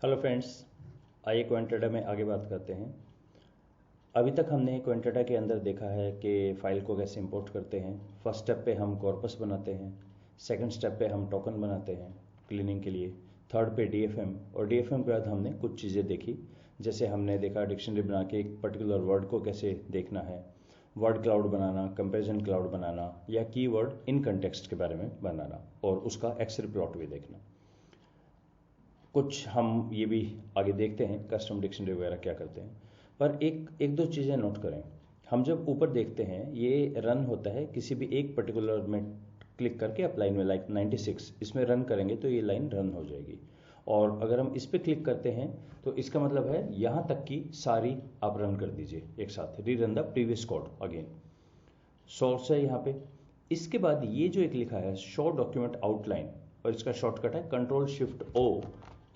Hello friends, आइए क्वेंटेडा में आगे बात करते हैं। अभी तक हमने क्वेंटेडा के अंदर देखा है कि फ़ाइल को कैसे इंपोर्ट करते हैं। फर्स्ट स्टेप पे हम कॉर्पस बनाते हैं, सेकंड स्टेप पे हम टोकन बनाते हैं क्लीनिंग के लिए, थर्ड पे डीएफएम, और डीएफएम के बाद हमने कुछ चीज़ें देखी। जैसे हमने देखा डिक्शनरी बना के एक पर्टिकुलर वर्ड को कैसे देखना है, वर्ड क्लाउड बनाना, कंपैरिजन क्लाउड बनाना, या कीवर्ड इन कंटेक्स्ट के बारे में बनाना, और उसका एक्सेल प्लॉट भी देखना। कुछ हम ये भी आगे देखते हैं कस्टम डिक्शनरी वगैरह क्या करते हैं। पर एक दो चीज़ें नोट करें। हम जब ऊपर देखते हैं ये रन होता है किसी भी एक पर्टिकुलर में क्लिक करके आप लाइन में, लाइक 96 इसमें रन करेंगे तो ये लाइन रन हो जाएगी। और अगर हम इस पर क्लिक करते हैं तो इसका मतलब है यहाँ तक की सारी आप रन कर दीजिए एक साथ, री run the previous code again. Source है यहाँ पे। इसके बाद ये जो एक लिखा है शो डॉक्यूमेंट आउटलाइन, और इसका शॉर्टकट है कंट्रोल शिफ्ट ओ।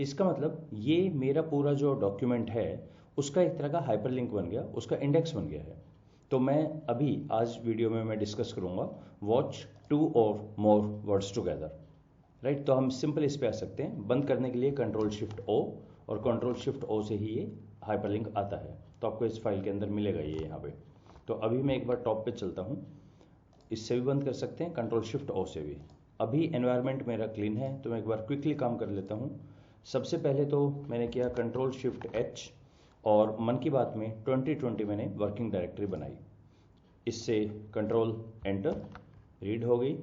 इसका मतलब ये मेरा पूरा जो डॉक्यूमेंट है उसका एक तरह का हाइपरलिंक बन गया, उसका इंडेक्स बन गया है। तो मैं अभी आज वीडियो में मैं डिस्कस करूंगा वॉच 2 और मोर वर्ड्स टुगेदर, राइट। तो हम सिंपल इस पे आ सकते हैं। बंद करने के लिए कंट्रोल शिफ्ट ओ, और कंट्रोल शिफ्ट ओ से ही ये हाइपरलिंक आता है। तो आपको इस फाइल के अंदर मिलेगा ये यहाँ पे। तो अभी मैं एक बार टॉप पे चलता हूँ, इससे भी बंद कर सकते हैं कंट्रोल शिफ्ट ओ से भी। अभी एनवायरनमेंट मेरा क्लीन है तो मैं एक बार क्विकली काम कर लेता हूँ। सबसे पहले तो मैंने किया कंट्रोल शिफ्ट एच, और मन की बात में 2020 मैंने वर्किंग डायरेक्टरी बनाई। इससे कंट्रोल एंटर, रीड हो गई।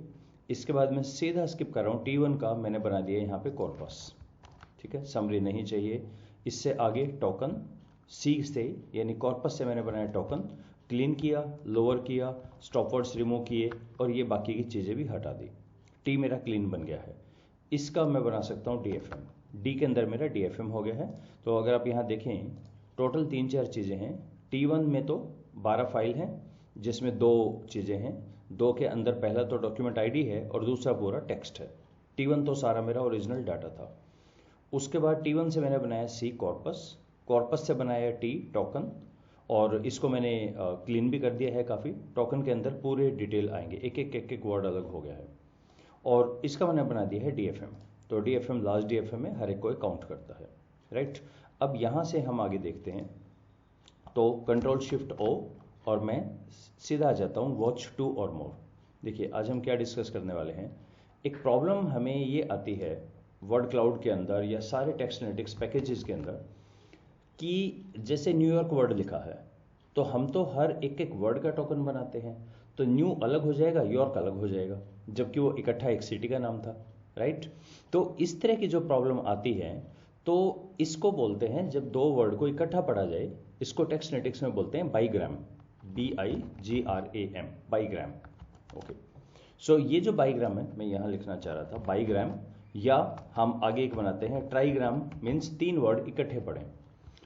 इसके बाद मैं सीधा स्किप कर रहा हूँ, T1 का मैंने बना दिया यहाँ पे कॉर्पस, ठीक है, समरी नहीं चाहिए। इससे आगे टोकन, सी से यानी कॉर्पस से मैंने बनाया टोकन, क्लीन किया, लोअर किया, स्टॉप वर्ड्स रिमूव किए, और ये बाकी की चीज़ें भी हटा दी। टी मेरा क्लीन बन गया है। इसका मैं बना सकता हूँ डीएफएम, डी के अंदर मेरा डीएफएम हो गया है। तो अगर आप यहाँ देखें टोटल 3-4 चीज़ें हैं। T1 में तो 12 फाइल हैं जिसमें 2 चीज़ें हैं। 2 के अंदर पहला तो डॉक्यूमेंट आईडी है और दूसरा पूरा टेक्स्ट है। T1 तो सारा मेरा ओरिजिनल डाटा था। उसके बाद T1 से मैंने बनाया सी कॉर्पस, कॉर्पस से बनाया टी टोकन, और इसको मैंने क्लीन भी कर दिया है काफ़ी। टोकन के अंदर पूरे डिटेल आएंगे, एक एक वर्ड अलग हो गया है। और इसका मैंने बना दिया है डीएफएम। तो डीएफएम लास्ट डीएफएम में हर एक को काउंट करता है, राइट। अब यहाँ से हम आगे देखते हैं। तो कंट्रोल शिफ्ट ओ, और मैं सीधा आ जाता हूँ वॉच 2 और मोर। देखिए आज हम क्या डिस्कस करने वाले हैं। एक प्रॉब्लम हमें ये आती है वर्ड क्लाउड के अंदर या सारे टेक्स्ट एनालिटिक्स पैकेजेस के अंदर, कि जैसे न्यूयॉर्क वर्ड लिखा है तो हम तो हर एक वर्ड का टोकन बनाते हैं। तो न्यू अलग हो जाएगा, यॉर्क अलग हो जाएगा, जबकि वो इकट्ठा एक सिटी का नाम था, राइट। तो इस तरह की जो प्रॉब्लम आती है तो इसको बोलते हैं, जब 2 वर्ड को इकट्ठा पढ़ा जाए, इसको टेक्स्ट एनालिटिक्स में बोलते हैं बाईग्राम, BIGRAM, बाईग्राम। ओके, सो ये जो बाईग्राम है मैं यहाँ लिखना चाह रहा था बाईग्राम, या हम आगे एक बनाते हैं ट्राईग्राम, मीन्स 3 वर्ड इकट्ठे पढ़ें।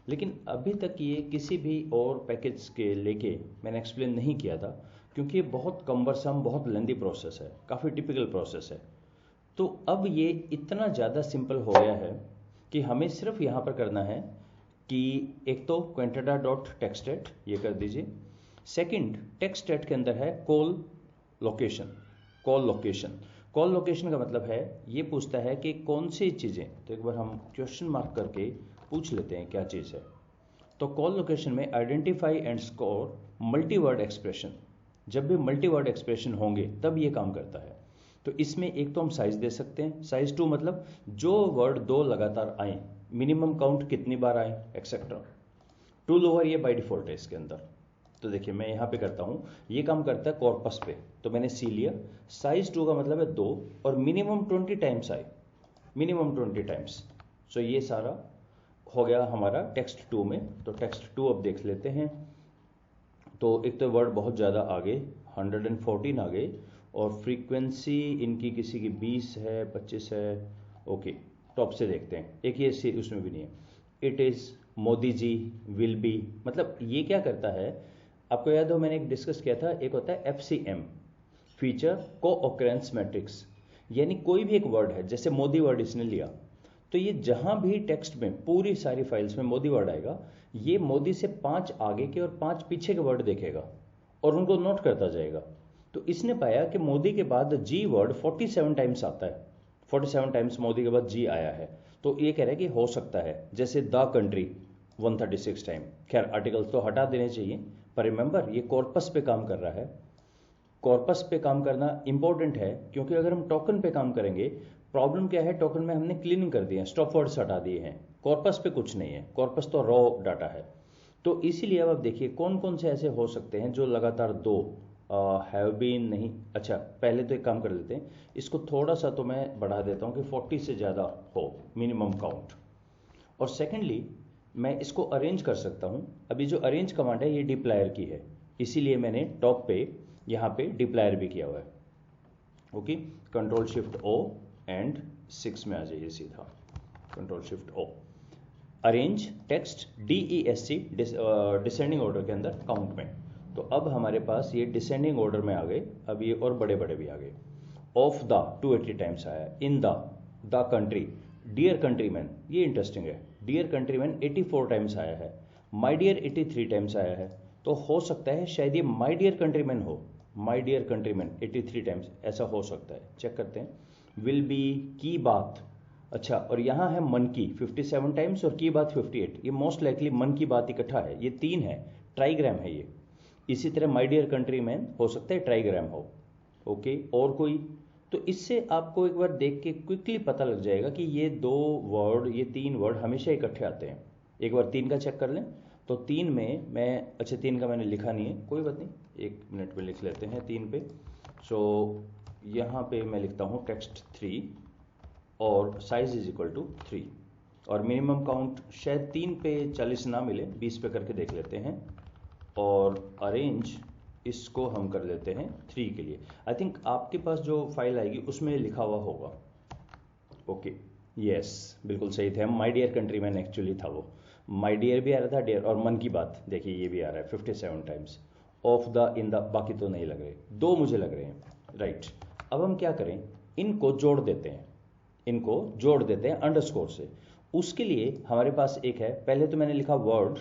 लेकिन अभी तक ये किसी भी और पैकेज के लेके मैंने एक्सप्लेन नहीं किया था, क्योंकि ये बहुत कम्बरसम, बहुत लेंदी प्रोसेस है, काफ़ी टिपिकल प्रोसेस है। तो अब ये इतना ज़्यादा सिंपल हो गया है कि हमें सिर्फ यहाँ पर करना है कि एक तो क्वेंटेडा डॉट टेक्स्टेट ये कर दीजिए। सेकंड, टेक्स्टेट के अंदर है call location. Call location, call location का मतलब है ये पूछता है कि कौन सी चीज़ें, तो एक बार हम क्वेश्चन मार्क करके पूछ लेते हैं क्या चीज़ है। तो कॉल लोकेशन में identify and score multi word expression, जब भी मल्टी वर्ड एक्सप्रेशन होंगे तब ये काम करता है। तो इसमें एक तो हम साइज दे सकते हैं, साइज 2 मतलब जो वर्ड 2 लगातार आए, मिनिमम काउंट कितनी बार आए, एक्सेट्रा। टू लोअर ये बाय डिफॉल्ट है इसके अंदर। तो देखिए मैं यहाँ पे करता हूँ, ये काम करता है कॉर्पस पे, तो मैंने सी लिया। साइज 2 का मतलब है 2, और मिनिमम 20 टाइम्स आए, मिनिमम 20 टाइम्स। सो ये सारा हो गया हमारा टेक्स्ट 2 में। तो टेक्स्ट 2 अब देख लेते हैं। तो एक तो वर्ड बहुत ज़्यादा आ गए, 114 आ गए, और फ्रीक्वेंसी इनकी किसी की 20 है, 25 है। ओके, टॉप से देखते हैं, एक ये उसमें भी नहीं है। It is, Modi ji, will be, मतलब ये क्या करता है, आपको याद हो मैंने एक डिस्कस किया था, एक होता है FCM, फीचर को ऑकरेंस मैट्रिक्स। यानी कोई भी एक वर्ड है, जैसे मोदी वर्ड इसने लिया, तो ये जहां भी टेक्स्ट में पूरी सारी फाइल्स में मोदी वर्ड आएगा, ये मोदी से 5 आगे के और 5 पीछे के वर्ड देखेगा और उनको नोट करता जाएगा। तो इसने पाया कि मोदी के बाद जी वर्ड 47 टाइम्स आता है, 47 टाइम्स मोदी के बाद जी आया है। तो ये कह रहा है कि हो सकता है, जैसे द कंट्री 136 टाइम। खैर आर्टिकल्स तो हटा देने चाहिए, पर रिमेंबर ये कॉर्पस पे काम कर रहा है। कॉर्पस पे काम करना इंपॉर्टेंट है, क्योंकि अगर हम टोकन पे काम करेंगे, प्रॉब्लम क्या है, टोकन में हमने क्लीनिंग कर दिए हैं, स्टॉप वर्ड्स हटा दिए हैं, कॉर्पस पे कुछ नहीं है, कॉर्पस तो रॉ डाटा है। तो इसीलिए अब आप देखिए कौन कौन से ऐसे हो सकते हैं जो लगातार दो हैव बीन नहीं। अच्छा, पहले तो एक काम कर लेते हैं, इसको थोड़ा सा तो मैं बढ़ा देता हूँ कि 40 से ज़्यादा हो मिनिमम काउंट। और सेकेंडली मैं इसको अरेंज कर सकता हूँ। अभी जो अरेंज कमांड है ये डिप्लायर की है, इसीलिए मैंने टॉप पे यहाँ पे डिप्लायर भी किया हुआ है। Okay, control shift O and 6 में आ जाइए सीधा, control shift O, arrange text DESC descending order के अंदर काउंट में। तो अब हमारे पास ये डिसेंडिंग ऑर्डर में आ गए, अब ये और बड़े बड़े भी आ गए। ऑफ द 280 टाइम्स आया, in the country, dear countryman, ये इंटरेस्टिंग है, डियर कंट्रीमैन 84 टाइम्स आया है, माई डियर 83 टाइम्स आया है। तो हो सकता है शायद ये माई डियर कंट्रीमैन हो, माई डियर कंट्रीमैन 83 टाइम्स, ऐसा हो सकता है, चेक करते हैं। विल बी, की बात, अच्छा, और यहाँ है मन की 57 टाइम्स और की बात 58, ये मोस्ट लाइकली मन की बात इकट्ठा है, ये 3 है, ट्राईग्राम है ये। इसी तरह माई डियर कंट्रीमैन हो सकता है ट्राईग्राम हो। ओके, और कोई, तो इससे आपको एक बार देख के क्विकली पता लग जाएगा कि ये 2 वर्ड, ये 3 वर्ड हमेशा इकट्ठे आते हैं। एक बार 3 का चेक कर लें, तो 3 में मैं, अच्छा 3 का मैंने लिखा नहीं है, कोई बात नहीं, 1 मिनट में लिख लेते हैं 3 पे। सो यहाँ पे मैं लिखता हूँ टेक्स्ट 3 और साइज इज इक्वल टू 3, और मिनिमम काउंट शायद 3 पे 40 ना मिले, 20 पे करके देख लेते हैं। और अरेंज इसको हम कर लेते हैं 3 के लिए। आई थिंक आपके पास जो फाइल आएगी उसमें लिखा हुआ होगा। ओके, यस, बिल्कुल सही थे हम, माई डियर कंट्रीमैन एक्चुअली था वो, माई डियर भी आ रहा था, डियर, और मन की बात देखिए ये भी आ रहा है 57 times. Of the, in the, बाकी तो नहीं लग रहे, 2 मुझे लग रहे हैं, राइट। अब हम क्या करें, इनको जोड़ देते हैं, इनको जोड़ देते हैं अंडरस्कोर से। उसके लिए हमारे पास एक है, पहले तो मैंने लिखा वर्ड,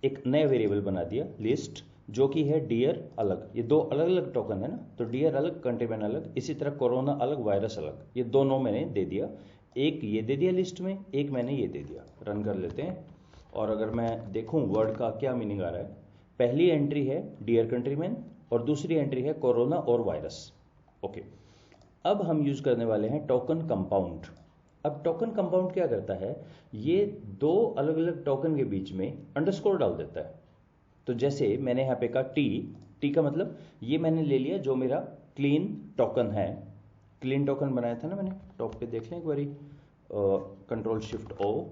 एक नया वेरिएबल बना दिया लिस्ट, जो कि है डियर अलग, ये 2 अलग अलग टोकन है ना, तो डियर अलग, कंट्रीमैन अलग, इसी तरह कोरोना अलग, वायरस अलग, ये दोनों मैंने दे दिया, एक ये दे दिया लिस्ट में, एक मैंने ये दे दिया। रन कर लेते हैं, और अगर मैं देखूं वर्ड का क्या मीनिंग आ रहा है, पहली एंट्री है डियर कंट्रीमैन और दूसरी एंट्री है कोरोना और वायरस। ओके, अब हम यूज करने वाले हैं टोकन कंपाउंड। अब टोकन कंपाउंड क्या करता है, ये 2 अलग अलग टोकन के बीच में अंडरस्कोर डाल देता है। तो जैसे मैंने यहाँ पे कहा टी का मतलब ये मैंने ले लिया जो मेरा क्लीन टोकन है, क्लीन टोकन बनाया था ना मैंने, टॉप पे देख लें एक बारी, कंट्रोल शिफ्ट ओ,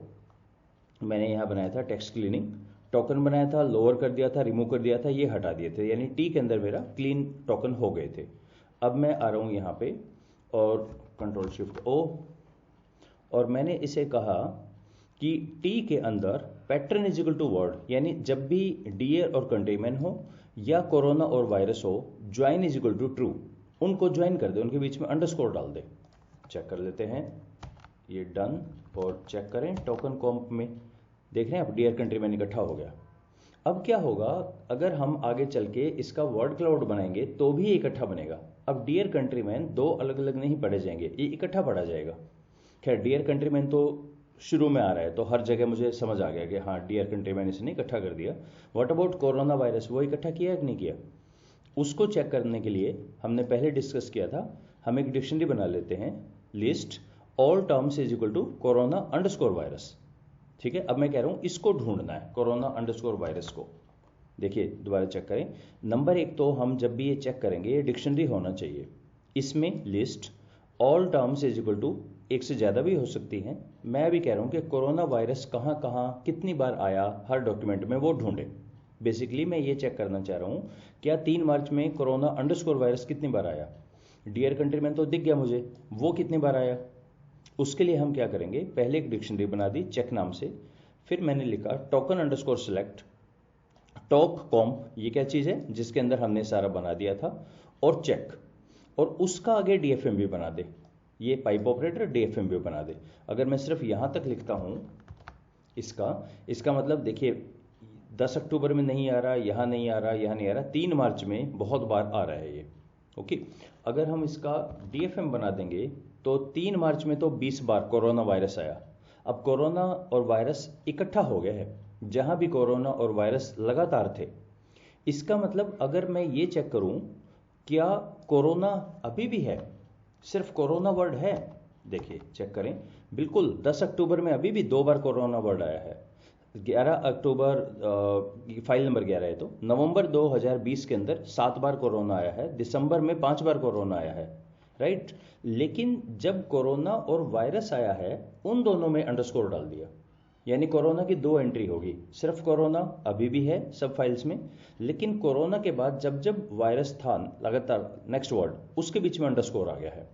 मैंने यहाँ बनाया था टेक्स्ट क्लीनिंग टोकन बनाया था, लोअर कर दिया था, रिमूव कर दिया था, ये हटा दिए थे, यानी टी के अंदर मेरा क्लीन टोकन हो गए थे। अब मैं आ रहा हूँ यहाँ पे और कंट्रोल शिफ्ट ओ, और मैंने इसे कहा कि टी के अंदर pattern is equal to word, यानी जब भी डियर और कंट्रीमैन हो या कोरोना और वायरस हो, join is equal to true, उनको ज्वाइन कर दे, उनके बीच में अंडरस्कोर डाल दे। चेक कर लेते हैं, ये डन, और चेक करें टोकन कॉम्प में, देख रहे हैं आप डियर कंट्रीमैन इकट्ठा हो गया। अब क्या होगा, अगर हम आगे चल के इसका वर्ड क्लाउड बनाएंगे तो भी ये इकट्ठा बनेगा। अब डियर कंट्रीमैन 2 अलग अलग नहीं पढ़े जाएंगे, ये इकट्ठा पढ़ा जाएगा। खैर डियर कंट्रीमैन तो शुरू में आ रहा है, तो हर जगह मुझे समझ आ गया कि हाँ डियर कंट्रीमैन इसने इकट्ठा कर दिया। व्हाट अबाउट कोरोना वायरस, वो इकट्ठा किया कि नहीं किया, उसको चेक करने के लिए हमने पहले डिस्कस किया था, हम एक डिक्शनरी बना लेते हैं, list all terms is equal to corona underscore virus. ठीक है, अब मैं कह रहा हूं इसको ढूंढना है, कोरोना अंडरस्कोर वायरस को। देखिए दोबारा चेक करें, नंबर 1 तो हम जब भी ये चेक करेंगे ये डिक्शनरी होना चाहिए, इसमें list all terms is equal to, एक से ज़्यादा भी हो सकती हैं, मैं भी कह रहा हूँ कि कोरोना वायरस कहाँ कहाँ कितनी बार आया हर डॉक्यूमेंट में वो ढूंढे। बेसिकली मैं ये चेक करना चाह रहा हूँ, क्या 3 मार्च में कोरोना अंडरस्कोर वायरस कितनी बार आया, डियर कंट्रीमैन तो दिख गया मुझे, वो कितनी बार आया। उसके लिए हम क्या करेंगे, पहले एक डिक्शनरी बना दी चेक नाम से, फिर मैंने लिखा टोकन अंडरस्कोर सेलेक्ट टॉक कॉम्प, ये क्या चीज़ है जिसके अंदर हमने सारा बना दिया था, और चेक, और उसका आगे डीएफएम भी बना दे, ये पाइप ऑपरेटर डीएफएम भी बना दे। अगर मैं सिर्फ यहाँ तक लिखता हूँ इसका मतलब देखिए 10 अक्टूबर में नहीं आ रहा, यहाँ नहीं आ रहा, यहाँ नहीं आ रहा, 3 मार्च में बहुत बार आ रहा है ये। ओके, अगर हम इसका डीएफएम बना देंगे तो 3 मार्च में तो 20 बार कोरोना वायरस आया, अब कोरोना और वायरस इकट्ठा हो गया है, जहां भी कोरोना और वायरस लगातार थे। इसका मतलब अगर मैं ये चेक करूं, क्या कोरोना अभी भी है, सिर्फ कोरोना वर्ड है? देखिए चेक करें, बिल्कुल 10 अक्टूबर में अभी भी 2 बार कोरोना वर्ड आया है। 11 अक्टूबर फाइल नंबर 11 है, तो नवंबर 2020 के अंदर 7 बार कोरोना आया है, दिसंबर में 5 बार कोरोना आया है, राइट। लेकिन जब कोरोना और वायरस आया है, उन दोनों में अंडरस्कोर डाल दिया, यानी कोरोना की 2 एंट्री होगी। सिर्फ कोरोना अभी भी है सब फाइल्स में, लेकिन कोरोना के बाद जब जब वायरस था लगातार नेक्स्ट वर्ड, उसके बीच में अंडरस्कोर आ गया है।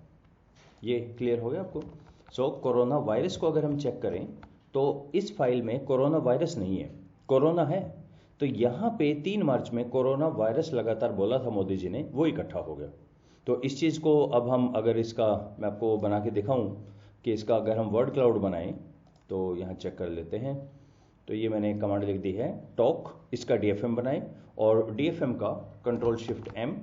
ये क्लियर हो गया आपको? सो कोरोना वायरस को अगर हम चेक करें तो इस फाइल में कोरोना वायरस नहीं है, कोरोना है। तो यहाँ पे 3 मार्च में कोरोना वायरस लगातार बोला था मोदी जी ने, वो इकट्ठा हो गया। तो इस चीज़ को अब हम अगर इसका मैं आपको बना के दिखाऊं कि इसका अगर हम वर्ड क्लाउड बनाएं तो यहाँ चेक कर लेते हैं। तो ये मैंने कमांड लिख दी है टॉक, इसका डीएफएम बनाए और डीएफएम का Ctrl+Shift+M,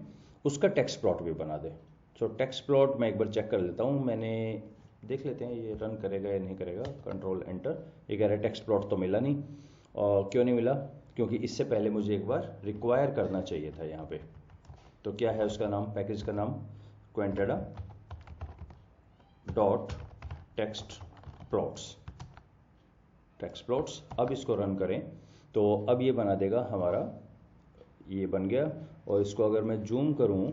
उसका टेक्स्ट प्लॉट भी बना दे। सो टेक्स्ट प्लॉट मैं एक बार चेक कर लेता हूँ, मैंने देख लेते हैं ये रन करेगा या नहीं करेगा। Ctrl+Enter, ये कह रहा है टेक्स्ट प्लॉट तो मिला नहीं। और क्यों नहीं मिला? क्योंकि इससे पहले मुझे एक बार रिक्वायर करना चाहिए था यहाँ पे। तो क्या है उसका नाम, पैकेज का नाम quanteda dot text plots, text plots. अब इसको रन करें तो अब ये बना देगा हमारा, ये बन गया। और इसको अगर मैं जूम करूं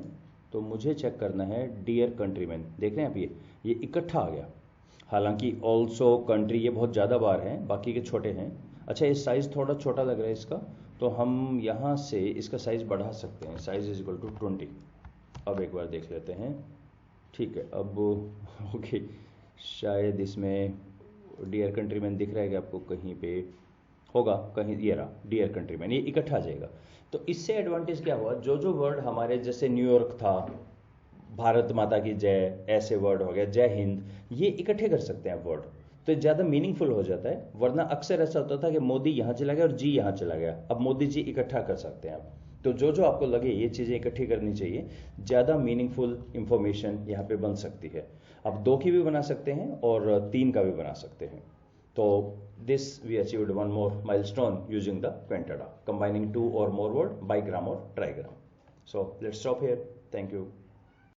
तो मुझे चेक करना है डियर कंट्रीमैन, देख रहे हैं आप ये इकट्ठा आ गया। हालांकि ऑल्सो कंट्री ये बहुत ज़्यादा बार हैं, बाकी के छोटे हैं। अच्छा, ये साइज़ थोड़ा छोटा लग रहा है इसका, तो हम यहाँ से इसका साइज़ बढ़ा सकते हैं, साइज़ इज इक्वल टू 20। अब एक बार देख लेते हैं, ठीक है। अब ओके, शायद इसमें डियर कंट्रीमैन दिख रहा है कि आपको कहीं पे होगा, कहीं ये रहा डियर कंट्रीमैन, ये इकट्ठा आ जाएगा। तो इससे एडवांटेज क्या हुआ, जो जो वर्ड हमारे जैसे न्यूयॉर्क था, भारत माता की जय, ऐसे वर्ड हो गया, जय हिंद, ये इकट्ठे कर सकते हैं वर्ड, तो ज़्यादा मीनिंगफुल हो जाता है। वरना अक्सर ऐसा होता था कि मोदी यहाँ चला गया और जी यहाँ चला गया, अब मोदी जी इकट्ठा कर सकते हैं आप। तो जो जो आपको लगे ये चीज़ें इकट्ठी करनी चाहिए, ज़्यादा मीनिंगफुल इंफॉर्मेशन यहाँ पे बन सकती है। आप 2 की भी बना सकते हैं और 3 का भी बना सकते हैं। तो this we achieved one more milestone using the Quentada, combining 2 or more word, bigram or trigram. So let's stop here. Thank you.